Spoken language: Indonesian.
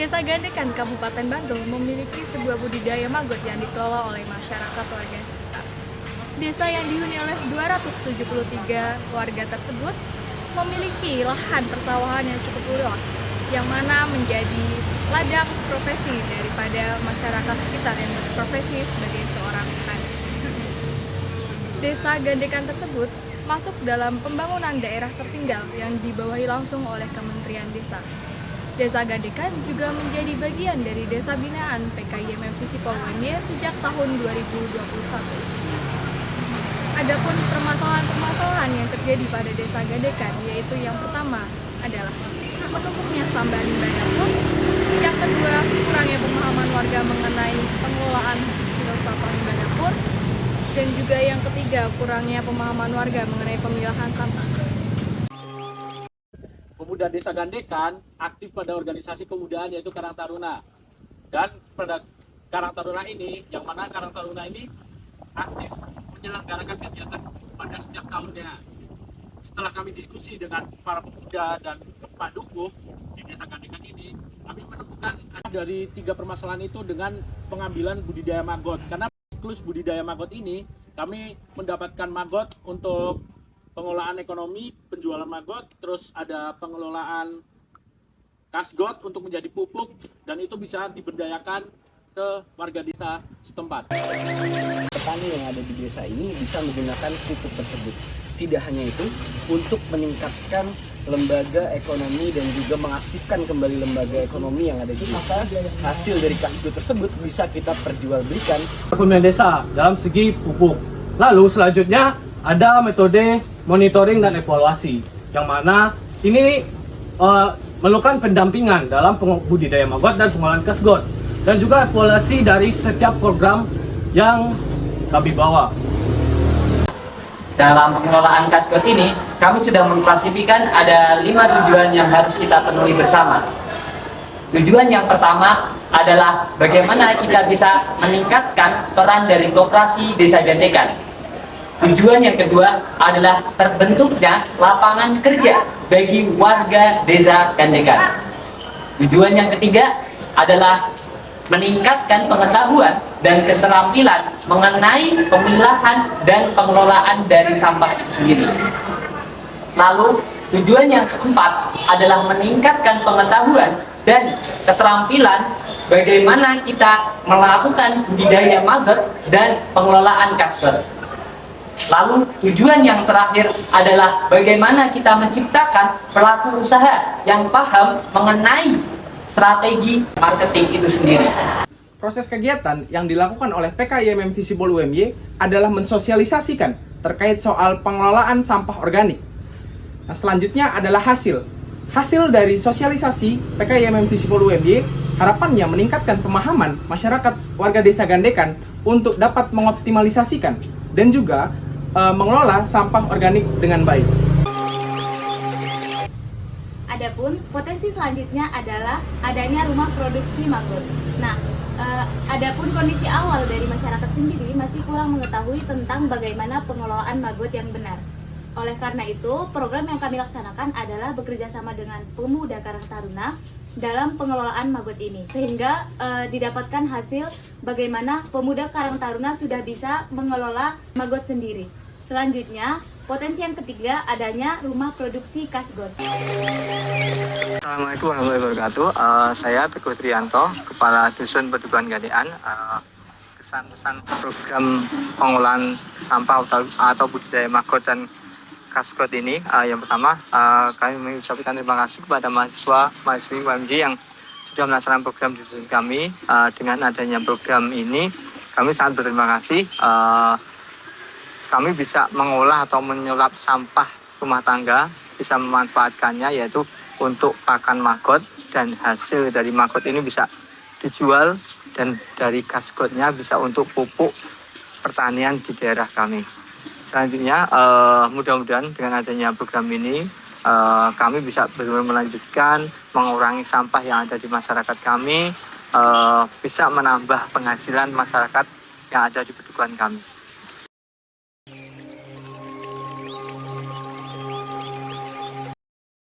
Desa Gandekan, Kabupaten Bantul memiliki sebuah budidaya maggot yang dikelola oleh masyarakat warga sekitar. Desa yang dihuni oleh 273 warga tersebut memiliki lahan persawahan yang cukup luas, yang mana menjadi ladang profesi daripada masyarakat sekitar yang berprofesi sebagai seorang petani. Desa Gandekan tersebut masuk dalam pembangunan daerah tertinggal yang dibawahi langsung oleh Kementerian Desa. Desa Gandekan juga menjadi bagian dari Desa Binaan PKIMM Visipol UMY sejak tahun 2021. Adapun permasalahan-permasalahan yang terjadi pada Desa Gandekan, yaitu yang pertama adalah menumpuknya sampah limbah dapur, yang kedua kurangnya pemahaman warga mengenai pengelolaan hasil sampah limbah dapur, dan juga yang ketiga kurangnya pemahaman warga mengenai pemilahan sampah. Pemuda Desa Gandekan aktif pada organisasi kemudaan yaitu Karang Taruna. Dan pada Karang Taruna ini, yang mana Karang Taruna ini aktif menyelenggarakan kegiatan pada setiap tahunnya. Setelah kami diskusi dengan para pemuda dan Pak Dukuh di Desa Gandekan ini, kami menemukan ada dari 3 permasalahan itu dengan pengambilan budidaya maggot. Karena siklus budidaya maggot ini, kami mendapatkan maggot untuk pengelolaan ekonomi, penjualan maggot, terus ada pengelolaan kasgot untuk menjadi pupuk, dan itu bisa diberdayakan ke warga desa setempat. Petani yang ada di desa ini bisa menggunakan pupuk tersebut. Tidak hanya itu, untuk meningkatkan lembaga ekonomi dan juga mengaktifkan kembali lembaga ekonomi yang ada di desa, hasil dari kasgot tersebut bisa kita perjualbelikan. Pemerintah desa dalam segi pupuk. Lalu selanjutnya ada metode monitoring dan evaluasi, yang mana ini melakukan pendampingan dalam budidaya maggot dan pengolahan kasgot, dan juga evaluasi dari setiap program yang kami bawa. Dalam pengelolaan kasgot ini, kami sudah mengklasifikasikan ada 5 tujuan yang harus kita penuhi bersama. Tujuan yang pertama adalah bagaimana kita bisa meningkatkan peran dari koperasi Desa Gandekan. Tujuan yang kedua adalah terbentuknya lapangan kerja bagi warga Desa Gandekan. Tujuan yang ketiga adalah meningkatkan pengetahuan dan keterampilan mengenai pemilahan dan pengelolaan dari sampah itu sendiri. Lalu tujuan yang keempat adalah meningkatkan pengetahuan dan keterampilan bagaimana kita melakukan budidaya maggot dan pengelolaan kasgot. Lalu tujuan yang terakhir adalah bagaimana kita menciptakan pelaku usaha yang paham mengenai strategi marketing itu sendiri. Proses kegiatan yang dilakukan oleh PKIMM Visipol UMY adalah mensosialisasikan terkait soal pengelolaan sampah organik. Nah, selanjutnya adalah hasil. Hasil dari sosialisasi PKIMM Visipol UMY harapannya meningkatkan pemahaman masyarakat warga Desa Gandekan untuk dapat mengoptimalisasikan dan juga mengelola sampah organik dengan baik. Adapun potensi selanjutnya adalah adanya rumah produksi maggot. Nah, adapun kondisi awal dari masyarakat sendiri masih kurang mengetahui tentang bagaimana pengelolaan maggot yang benar. Oleh karena itu, program yang kami laksanakan adalah bekerja sama dengan pemuda Karang Taruna dalam pengelolaan maggot ini, sehingga didapatkan hasil bagaimana pemuda Karang Taruna sudah bisa mengelola maggot sendiri. Selanjutnya, potensi yang ketiga adanya rumah produksi kasgot. Assalamualaikum warahmatullahi wabarakatuh. Saya Teguh Trianto, Kepala Dusun Pedukuhan Gandekan. Kesan-pesan program pengolahan sampah atau budidaya maggot dan kasgot ini, yang pertama kami mengucapkan terima kasih kepada mahasiswi UMY yang sudah melaksanakan program di dusun kami. Dengan adanya program ini, kami sangat berterima kasih. Kami bisa mengolah atau menyulap sampah rumah tangga, bisa memanfaatkannya yaitu untuk pakan maggot, dan hasil dari maggot ini bisa dijual, dan dari kasgotnya bisa untuk pupuk pertanian di daerah kami. Selanjutnya mudah-mudahan dengan adanya program ini kami bisa melanjutkan mengurangi sampah yang ada di masyarakat kami, bisa menambah penghasilan masyarakat yang ada di pedukuhan kami.